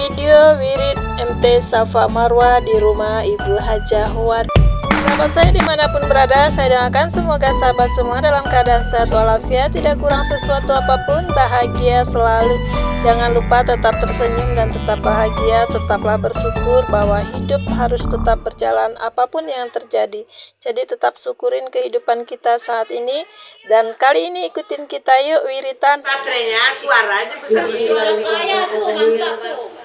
video wirid MT Safa Marwa di rumah Ibu Hajah Wat. Sahabat saya dimanapun berada, saya doakan semoga sahabat semua dalam keadaan sehat walafiat, tidak kurang sesuatu apapun, bahagia selalu. Jangan lupa tetap tersenyum dan tetap bahagia, tetaplah bersyukur bahwa hidup harus tetap berjalan apapun yang terjadi. Jadi tetap syukurin kehidupan kita saat ini. Dan kali ini ikutin kita yuk wiritan. Baterainya suaranya besar.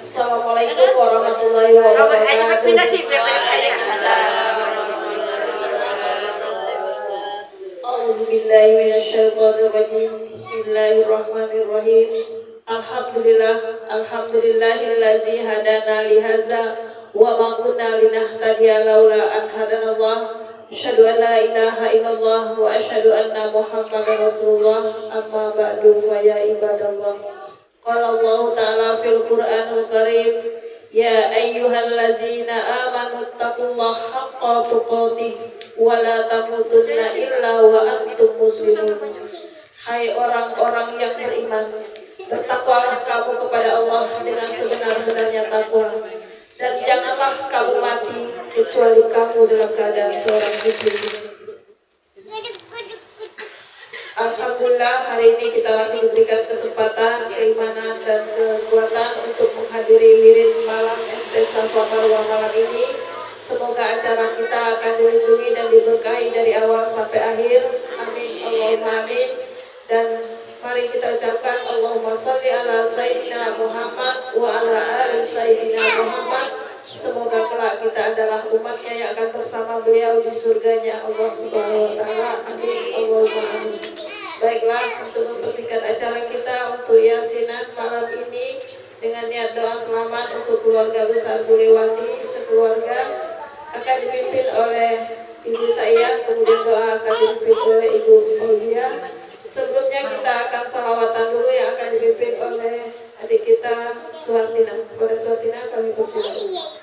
Assalamualaikum warahmatullahi wabarakatuh. Pindah sih Auzubillahiminasyaitonirrajim. Bismillahirrahmanirrahim. Alhamdulillahillazi hadana lihaza wa ma kunna linahtadiya laula an hadanallah. Asyhadu an la ilaha illallah wa asyhadu anna Muhammadar Rasulullah. Amma ba'du fa ya ibadallah. Qala Allah ta'ala fil Qur'anil Karim, ya ayyuhallazina amanu taqullaha haqqa tuqatih wa la tamutunna illa wa antum muslimun. Hai orang-orang yang beriman, bertakwalah kamu kepada Allah dengan sebenar-benarnya takwa, dan janganlah kamu mati kecuali kamu dalam keadaan seorang muslim. Alhamdulillah, hari ini kita masih diberikan kesempatan, keimanan dan kekuatan untuk menghadiri wirid malam MT Safa Marwa malam ini. Semoga acara kita akan dilindungi dan diberkahi dari awal sampai akhir. Amin Allahumma amin. Dan mari kita ucapkan Allahumma sholli ala Sayyidina Muhammad wa ala ali Sayyidina Muhammad. Semoga kelak kita adalah umatnya yang akan bersama beliau di surganya Allah Subhanahu wa Ta'ala. Amin Allahumma amin. Baiklah, untuk mempersingkat acara kita untuk yasinan malam ini dengan niat doa selamat untuk keluarga besar Buliwati sekeluarga akan dipimpin oleh Ibu saya, kemudian doa akan dipimpin oleh Ibu Fauzia. Sebelumnya kita akan salawatan dulu yang akan dipimpin oleh adik kita Suwartina. Kepada Suwartina kami persilakan.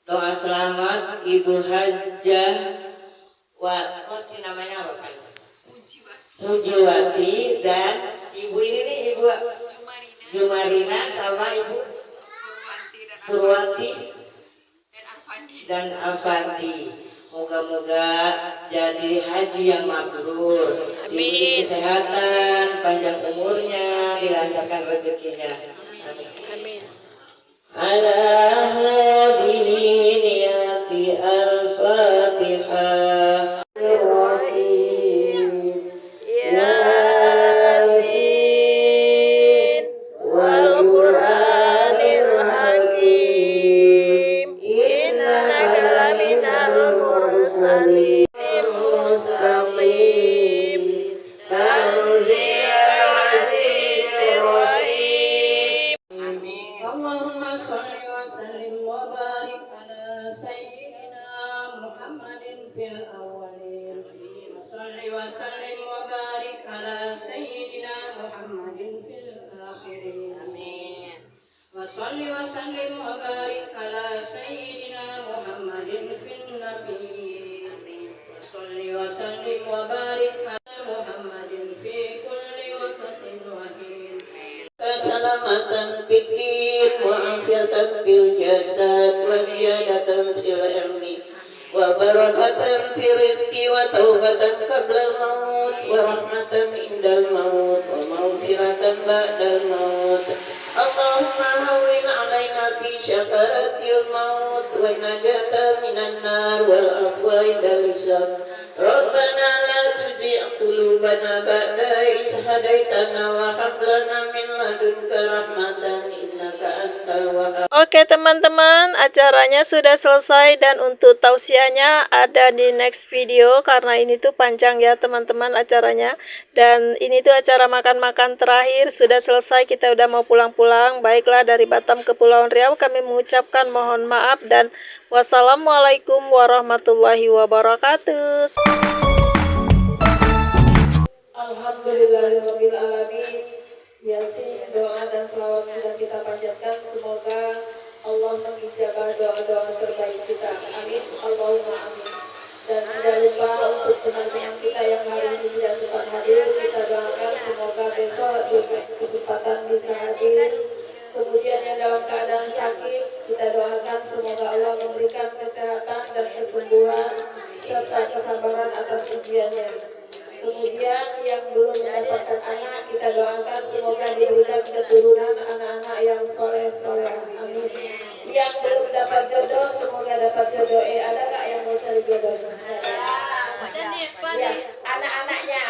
Doa selamat Ibu Hajah namanya apa Pak? Pujiwati dan Ibu ini nih Ibu Jumarina sama Ibu Purwati dan Afandi. Moga-moga jadi haji yang mabrur, diberi kesehatan, panjang umurnya, dilancarkan rezekinya. Amin. Ala hadirin ya fi al-Fatihah. Yasin wal Qur'anil Hakim innaka laminal mursalin mustaqim tanzilal azizir rahim. Allahumma sholli wa sallim wa barik ala sayyidina Muhammadin fil awwalin wa sholli wa sallim wa barik ala sayyidina Muhammadin fil akhirin. Amin. Wa sholli wa sallim wa barik ala sayyidina Muhammadin fil nabiyyin. Amin. Wa sholli wa sallim wa barik ala Muhammadin fi kulli waqtin wa hin. Keselamatan fiddin wa afiatan fil jasad wa ziyadatan fil ilmi wa barakatan fil rizqi wa taubatan qabla al-maut wa rahmatan indal maut wa maghfiratan ba'dal maut. Allahumma hawwin 'alaina fi syafaratil maut wa najata minan nar wal afwa indal hisab. Rabbana la tuzigh qulubana ba'da idh hadaitana wa hab lana min ladunka rahmatan innaka antal wahhab. Oke teman-teman, acaranya sudah selesai dan untuk tausiahnya ada di next video karena ini tuh panjang ya teman-teman acaranya. Dan ini tuh acara makan-makan terakhir sudah selesai, kita udah mau pulang-pulang. Baiklah, dari Batam ke Pulau Riau kami mengucapkan mohon maaf dan wassalamualaikum warahmatullahi wabarakatuh. Alhamdulillahirabbil alamin. Yasin, doa dan selawat sudah kita panjatkan. Semoga Allah mengijabah doa-doa terbaik kita. Amin. Allahumma amin. Dan tidak lupa untuk teman-teman kita yang hari ini tidak sempat hadir, kita doakan semoga besok diberi kesempatan bisa hadir. Kemudian yang dalam keadaan sakit, kita doakan semoga Allah memberikan kesehatan dan kesembuhan serta kesabaran atas ujiannya. Kemudian yang belum mendapatkan anak, kita doakan semoga diberikan keturunan anak-anak yang soleh-soleh. Amin. Yang belum dapat jodoh, semoga dapat jodoh. Ada nggak yang mau cari jodoh? Ya, anak-anaknya.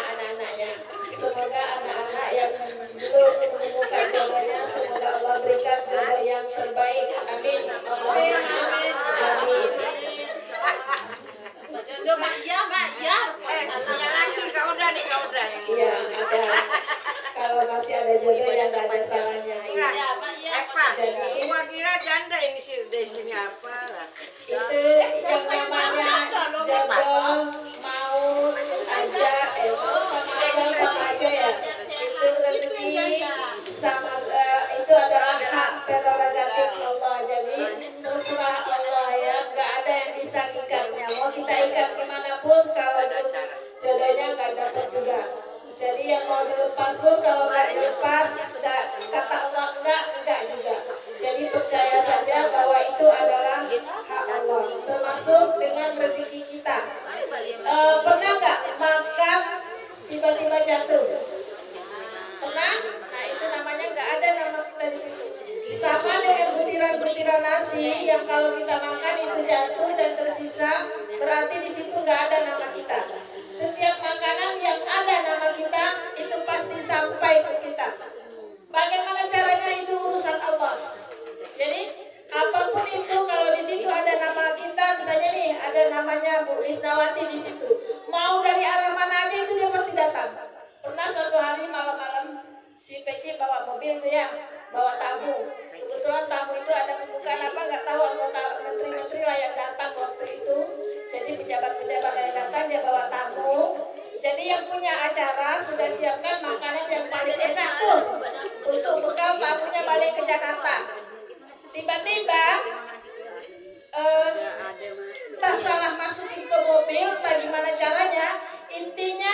Semoga anak-anak yang belum menemukan jodohnya, semoga Allah berikan jodoh yang terbaik. Amin. Amin. Iya, ada. Kalau masih ada jodoh yang nggak ada salahnya. Jadi kira janda ini sih di sini apa lah? itu yang namanya jodoh mau aja, sama aja ya. Itu rezeki sama itu adalah hak prerogatif Allah. Jadi terserah Allah ya, nggak ada yang bisa ikatnya. Mau kita ikat kemanapun, kalau jodohnya nggak dapat juga. Jadi yang mau dilepas pun kalau nggak dilepas, nggak, kata Allah enggak juga. Jadi percaya saja bahwa itu adalah hak Allah, termasuk dengan rezeki kita. Pernah nggak makan tiba-tiba jatuh? Pernah? Nah itu namanya nggak ada nama kita di situ. Sama dengan butiran-butiran nasi yang kalau kita makan itu jatuh dan tersisa, berarti di situ nggak ada nama kita. Setiap makanan yang ada nama kita itu pasti sampai ke kita. Bagaimana caranya itu urusan Allah. Jadi apapun itu kalau di situ ada nama kita, misalnya nih ada namanya Bu Risnawati di situ, mau dari arah mana aja itu dia pasti datang. Pernah suatu hari malam-malam si PC bawa mobil tuh ya, bawa tamu. Kebetulan tamu itu ada pembukaan apa nggak tahu, anggota menteri-menteri lah yang datang waktu itu. Jadi pejabat-pejabat yang datang dia bawa tamu. Jadi yang punya acara sudah siapkan makanan yang paling enak tuh untuk bekal tamunya balik ke Jakarta. Tiba-tiba entah salah masukin ke mobil, entah gimana caranya. Intinya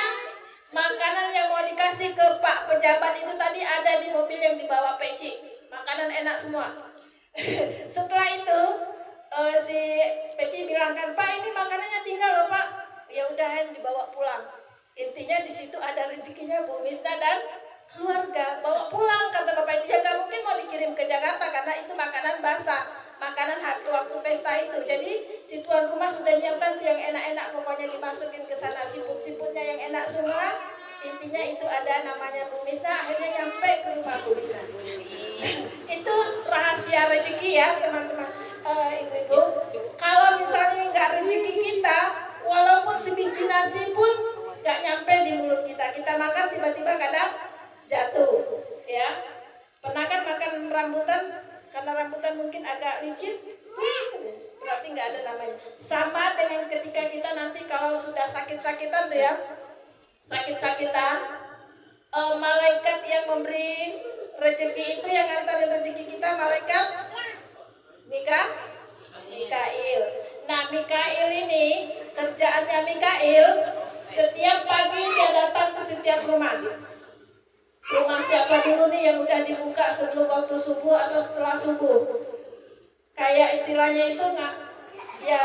makanan yang mau dikasih ke Pak pejabat itu tadi ada di mobil yang dibawa Peci. Makanan enak semua. Setelah itu si Peci bilang kan, Pak ini makanannya tinggal loh Pak. Ya udah dibawa pulang. Intinya di situ ada rezekinya Bu Misna dan keluarga. Bawa pulang kata Bapak itu, ya nggak mungkin mau dikirim ke Jakarta karena itu makanan basah, makanan waktu pesta itu. Jadi si tuan rumah sudah nyiapkan tuh yang enak-enak, pokoknya dimasukin ke sana siput-siputnya yang enak semua. Intinya itu ada namanya Bu Misna, akhirnya nyampe ke rumah Bu Misna. Itu rahasia rezeki ya teman-teman, ibu-ibu. Kalau misalnya nggak rezeki kita, walaupun sebiji nasi pun nggak nyampe di mulut kita. Kita makan tiba-tiba kadang jatuh, ya. Pernah kan makan rambutan, karena rambutan mungkin agak licin, berarti nggak ada namanya. Sama dengan ketika kita nanti kalau sudah sakit-sakitan tuh ya, sakit-sakitan, malaikat yang memberi rezeki itu yang ngantarin rezeki kita malaikat Mikail. Nah Mikail ini kerjaannya Mikail, setiap pagi dia datang ke setiap rumah. Rumah siapa dulu nih yang udah dibuka sebelum waktu subuh atau setelah subuh? Kayak istilahnya itu nggak, ya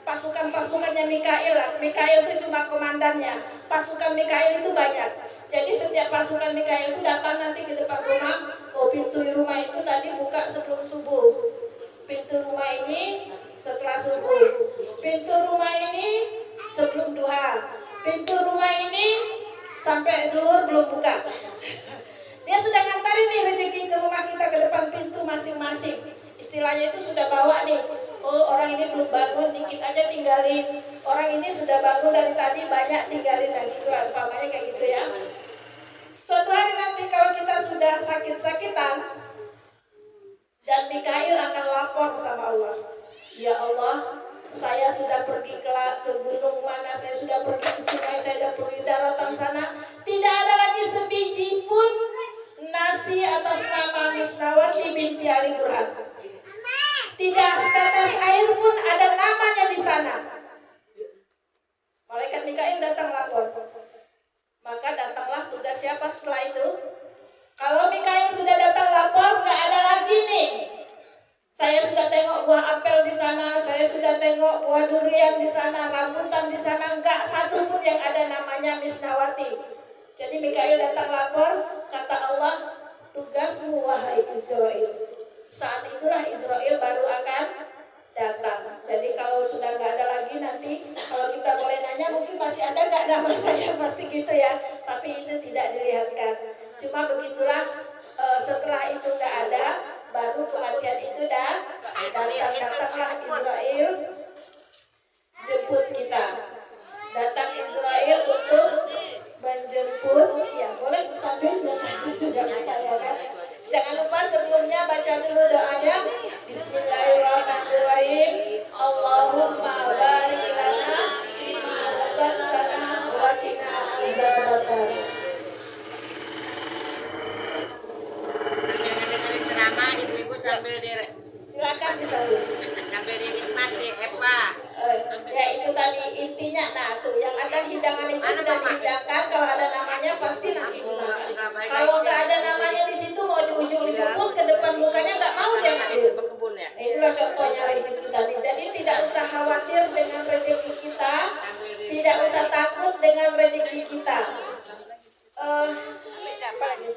pasukan-pasukannya Mikail lah. Mikail itu cuma komandannya. Pasukan Mikail itu banyak. Jadi setiap pasukan Mikail itu datang nanti ke depan rumah. Oh pintu rumah itu tadi buka sebelum subuh. Pintu rumah ini setelah subuh. Pintu rumah ini sebelum duha. Pintu rumah ini sampai zuhur belum buka. Dia sudah ngantarin nih rezeki ke rumah kita, ke depan pintu masing-masing. Istilahnya itu sudah bawa nih. Oh orang ini belum bangun, dikit aja tinggalin. Orang ini sudah bangun dari tadi, banyak tinggalin lagi. Gitu lah, umpamanya kayak gitu ya. Suatu hari nanti kalau kita sudah sakit-sakitan, dan Mikail akan lapor sama Allah. Ya Allah, saya sudah pergi ke gunung mana, saya sudah pergi ke sungai, saya sudah pergi daratan sana. Tidak ada lagi sebiji pun nasi atas nama Misnawati binti Ali Burhan. Tidak setetes air pun ada namanya di sana. Malaikat Mikail datang lapor. Maka datanglah tugas siapa setelah itu? Kalau Mikail sudah datang lapor, nggak ada lagi nih. Saya sudah tengok buah apel di sana, saya sudah tengok buah durian di sana, rambutan di sana, nggak satu pun yang ada namanya Misnawati. Jadi Mikail datang lapor, kata Allah, tugasmu wahai Israel. Saat itulah Israel baru akan datang. Jadi kalau sudah nggak ada lagi nanti, kalau kita boleh nanya mungkin masih ada nggak nama saya, pasti gitu ya. Tapi itu tidak dilihatkan. Cuma begitulah, setelah itu nggak ada, baru kematian itu datanglah Israel jemput kita. Datang Israel untuk menjemput, ya boleh sambil sambil juga percayakan. Jangan lupa sebelumnya baca dulu doanya. Bismillahirrahmanirrahim. Allahumma barik lana fima razaqtana wa qina azabannar. Ceramah ibu-ibu sambil Silakan disalur. sambil dinikmati Eva. Ya itu tadi intinya. Nah tuh yang ada hidangan itu sudah dihidangkan. Kalau ada namanya pasti nanti dimakan. Kalau nggak ada namanya di situ, mau di ujung-ujung pun ke depan mukanya nggak mau dia ngambil. Itulah contohnya rezeki tadi. Jadi tidak usah khawatir dengan rezeki kita, tidak usah takut dengan rezeki kita. Apa lagi?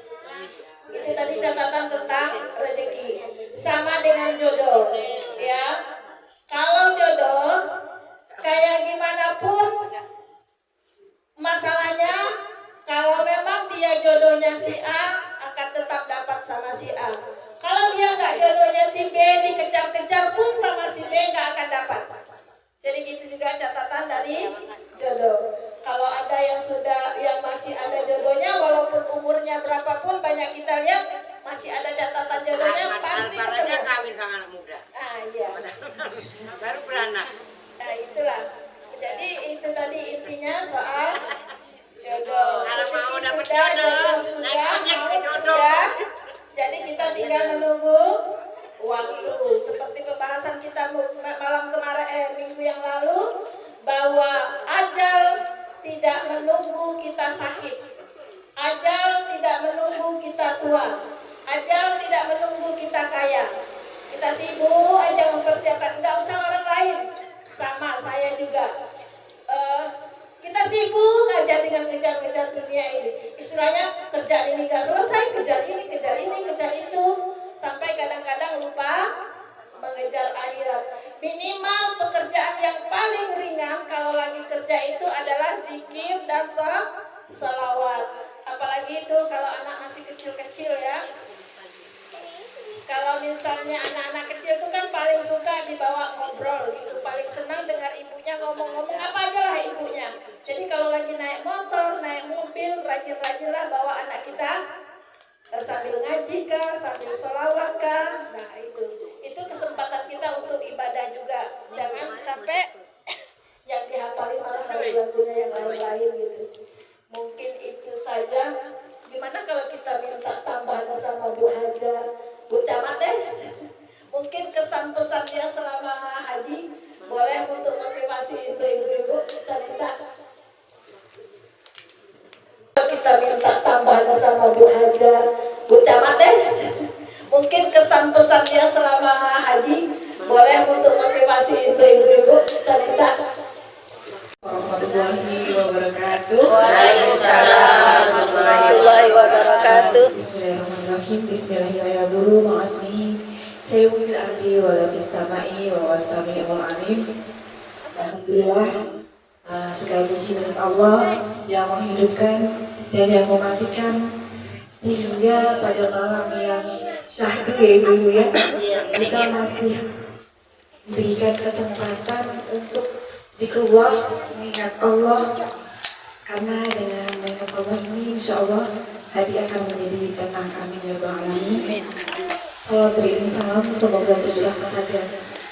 Itu tadi catatan tentang rezeki. Sama dengan jodoh, ya. Kalau jodoh kayak gimana pun masalahnya, kalau memang dia jodohnya si A akan tetap dapat sama si A. Kalau dia nggak jodohnya si B, dikejar-kejar pun sama si B nggak akan dapat. Jadi gitu juga catatan dari jodoh. Kalau ada yang masih ada jodohnya, walaupun umurnya berapapun, banyak kita lihat masih ada catatan jodohnya, pasti ketemu. Kawin sama anak muda. Ah iya. Baru beranak. Nah itulah. Jadi itu tadi intinya soal jodoh. Kalau mau Rezeki dapat sudah, jodoh, sudah, naik ojek ke maut jodoh. sudah. Jadi kita tinggal menunggu waktu. Seperti pembahasan kita malam kemarin, minggu yang lalu, tidak menunggu kita sakit. Ajal tidak menunggu kita tua. Ajal tidak menunggu kita kaya. Kita sibuk aja mempersiapkan, nggak usah orang lain. Sama saya juga. Kita sibuk aja dengan kejar-kejar dunia ini. Istilahnya kerjaan ini nggak selesai, kejar ini, kejar ini, kejar itu. Sampai kadang-kadang lupa mengejar akhirat. Minimal pekerjaan yang paling ringan kalau lagi kerja itu adalah zikir dan sholawat. Apalagi itu kalau anak masih kecil-kecil ya. Kalau misalnya anak-anak kecil itu kan paling suka dibawa ngobrol gitu, paling senang dengar ibunya ngomong-ngomong apa aja lah ibunya. Jadi kalau lagi naik motor, naik mobil, rajin-rajinlah bawa anak kita sambil ngaji kah, sambil sholawat kah. Nah itu kesempatan kita untuk ibadah juga. Jangan sampai yang dihafalin malah lagu-lagunya yang lain-lain gitu. Mungkin itu saja. Gimana kalau kita minta tambahan sama Bu Haja, Bu Camat deh? Mungkin kesan pesannya selama haji boleh untuk motivasi itu ibu-ibu kita minta. Kita minta tambahan sama Bu Haja, Bu Camat deh? Mungkin kesan pesannya selama haji boleh untuk motivasi itu ibu-ibu kita minta. Warahmatullahi wabarakatuh. Waalaikumsalam warahmatullahi wabarakatuh. Bismillahirrahmanirrahim. Bismillahirrahmanirrahim. Ma'asmi sayyidil ardi wa labis sama'i wa wasami wal alim. Alhamdulillah, segala puji milik Allah yang menghidupkan dan yang mematikan, sehingga pada malam yang syahdu ya ibu ya, kita masih diberikan kesempatan untuk zikrullah, mengingat Allah, karena dengan mengingat Allah ini insya Allah hati akan menjadi tenang. Amin ya rabbal alamin. Salawat beriring salam semoga tercurah kepada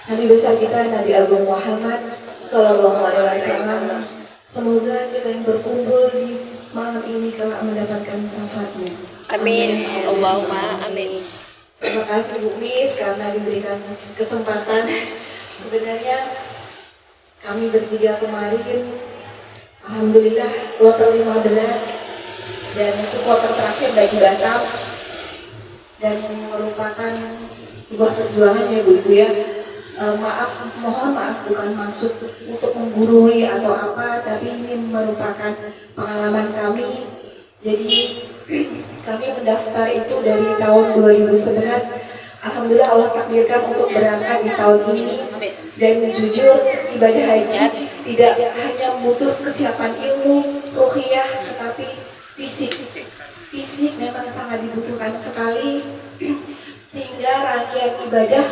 Nabi besar kita Nabi Agung Muhammad Sallallahu Alaihi Wasallam. Semoga kita yang berkumpul di malam ini kelak mendapatkan syafaatnya. Amin. Allahumma amin. Terima kasih Bu Mis karena diberikan kesempatan. Sebenarnya kami bertiga kemarin, alhamdulillah kloter 15 dan itu kloter terakhir bagi Batam dan merupakan sebuah perjuangan ya Bu Ibu ya. Mohon maaf bukan maksud untuk menggurui atau apa, tapi ini merupakan pengalaman kami. Jadi kami mendaftar itu dari tahun 2011. Alhamdulillah Allah takdirkan untuk berangkat di tahun ini. Dan jujur ibadah haji tidak hanya butuh kesiapan ilmu, ruhiyah, tetapi fisik. Fisik memang sangat dibutuhkan sekali sehingga rangkaian ibadah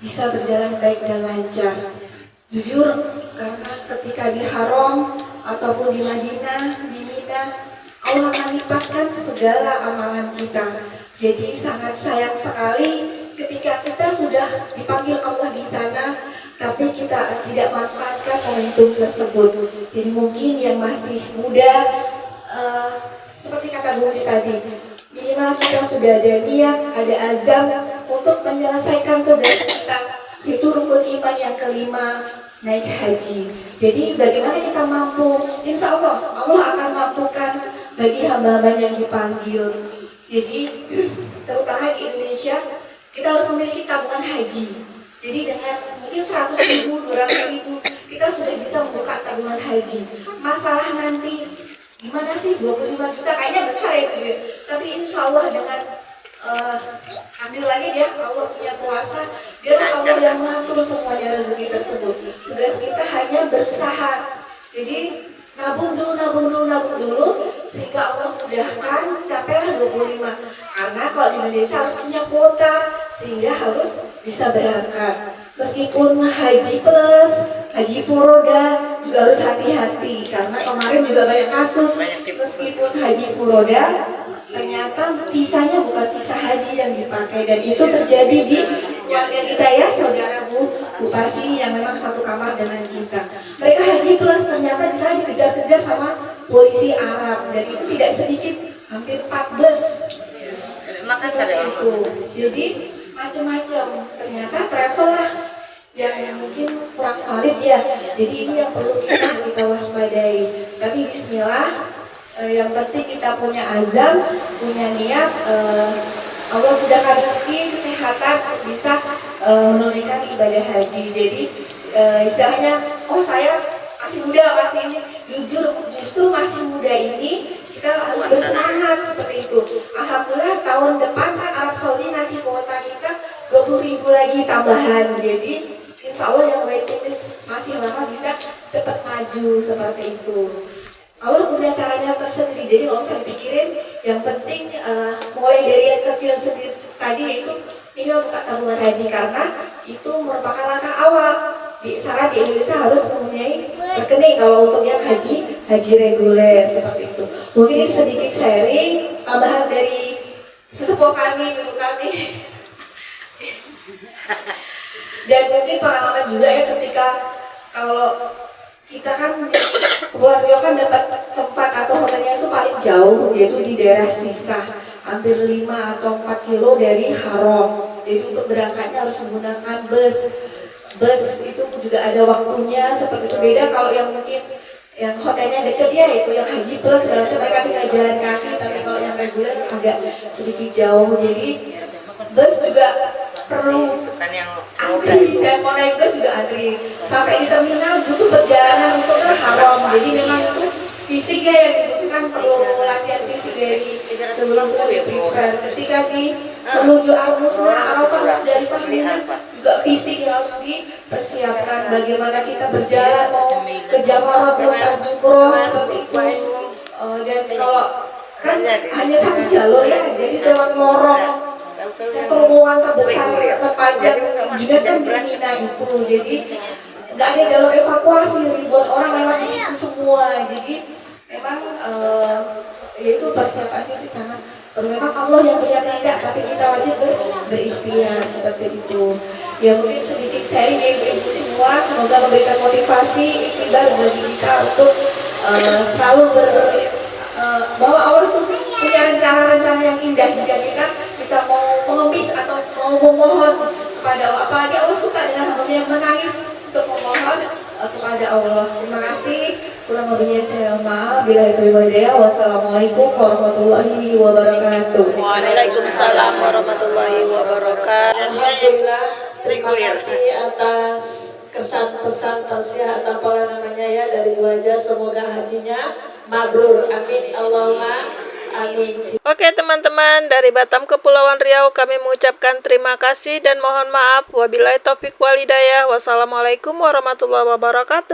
bisa berjalan baik dan lancar. Jujur karena ketika di Haram ataupun di Madinah, di Mina, Allah akan lipatkan segala amalan kita. Jadi sangat sayang sekali ketika kita sudah dipanggil Allah di sana, tapi kita tidak manfaatkan momentum tersebut. Jadi mungkin yang masih muda, seperti kata Bu Mis tadi, minimal kita sudah ada niat, ada azam untuk menyelesaikan tugas kita. Itu rukun iman yang kelima, naik haji. Jadi bagaimana kita mampu? Insya Allah, Allah akan mampukan bagi hamba-hamba yang dipanggil. Jadi terutama di Indonesia, kita harus memiliki tabungan haji. Jadi dengan mungkin 100.000, 200.000 kita sudah bisa membuka tabungan haji. Masalah nanti gimana sih 25 juta kayaknya besar ya Bu ya. Tapi insya Allah dengan ambil lagi dia, Allah punya kuasa, dia Allah yang mengatur semuanya rezeki tersebut. Tugas kita hanya berusaha. Jadi nabung dulu sehingga Allah mudahkan capailah 25. Karena kalau di Indonesia harus punya kuota sehingga harus bisa berangkat. Meskipun haji plus, haji furoda juga harus hati-hati karena kemarin juga banyak kasus meskipun haji furoda ternyata visanya bukan visa haji yang dipakai dan itu terjadi di keluarga kita ya saudara Bu Parsi yang memang satu kamar dengan kita. Mereka haji plus ternyata di sana dikejar-kejar sama polisi Arab dan itu tidak sedikit, hampir 14. Makassar itu. Jadi macam-macam. Ternyata travel lah yang mungkin kurang valid ya. Jadi ini yang perlu kita waspadai. Tapi Bismillah, yang penting kita punya azam, punya niat. Allah mudahkan rezeki, kesehatan untuk bisa menunaikan ibadah haji. Jadi istilahnya, oh saya masih muda, masih ini, justru masih muda ini kita harus bersemangat seperti itu. Alhamdulillah tahun depan kan Arab Saudi ngasih kuota kita 20.000 lagi tambahan. Jadi insya Allah yang waiting list masih lama bisa cepat maju seperti itu. Allah punya caranya tersendiri, jadi nggak usah dipikirin. Yang penting mulai dari yang kecil sendiri tadi, yaitu ini buka tabungan haji, karena itu merupakan langkah awal. Saran di Indonesia harus mempunyai rekening kalau untuk yang haji reguler seperti itu. Mungkin ini sedikit sharing tambahan dari sesepuh kami, ibu kami. Dan mungkin pengalaman juga ya, ketika kalau kita kan Kepulauan Riau kan dapat tempat atau hotelnya itu paling jauh, yaitu di daerah Sisah, hampir 5 atau 4 kilo dari Haram. Jadi untuk berangkatnya harus menggunakan bus itu juga ada waktunya seperti itu. Beda kalau yang mungkin yang hotelnya deket ya, itu yang haji plus, berarti mereka tinggal jalan kaki. Tapi kalau yang reguler agak sedikit jauh, jadi bus juga perlu antri. Bisa mau naik bus juga antri sampai di terminal, butuh perjalanan untuk ke Haram. Jadi memang itu fisik ya yang dibutuhkan, perlu latihan fisik dari sebelum prepare. Ketika di menuju Al-Musna, Arafah, Musdalifah, Mina juga fisik yang harus dipersiapkan. Bagaimana kita berjalan mau ke Jamarat, Lutar Jumroh seperti itu. Dan kalau kan hanya satu jalur ya, jadi lewat lorong terowongan terbesar terpanjang juga kan di Mina itu. Jadi nggak ada jalur evakuasi, ribuan orang lewat di situ semua. Jadi memang yaitu persiapan fisik sangat. Memang Allah yang punya kehendak, tapi kita wajib berikhtiar seperti itu. Ya mungkin sedikit sharing ya ibu-ibu semua, semoga memberikan motivasi, iktibar bagi kita untuk selalu bahwa Allah itu punya rencana-rencana yang indah jika kita mau mengemis atau mau memohon kepada Allah. Apalagi Allah suka dengan hamba yang menangis untuk memohon kepada Allah. Terima kasih. Kurang lebihnya saya maaf. Bila itu hidayah. Wassalamualaikum warahmatullahi wabarakatuh. Waalaikumsalam warahmatullahi wabarakatuh. Alhamdulillah, terima kasih atas kesan pesan tausiah atau apa namanya ya dari Bu Haja. Semoga hajinya mabrur. Amin. Allahumma amin. Oke teman-teman, dari Batam Kepulauan Riau kami mengucapkan terima kasih dan mohon maaf. Wabillahi taufiq wal hidayah. Wassalamualaikum warahmatullahi wabarakatuh.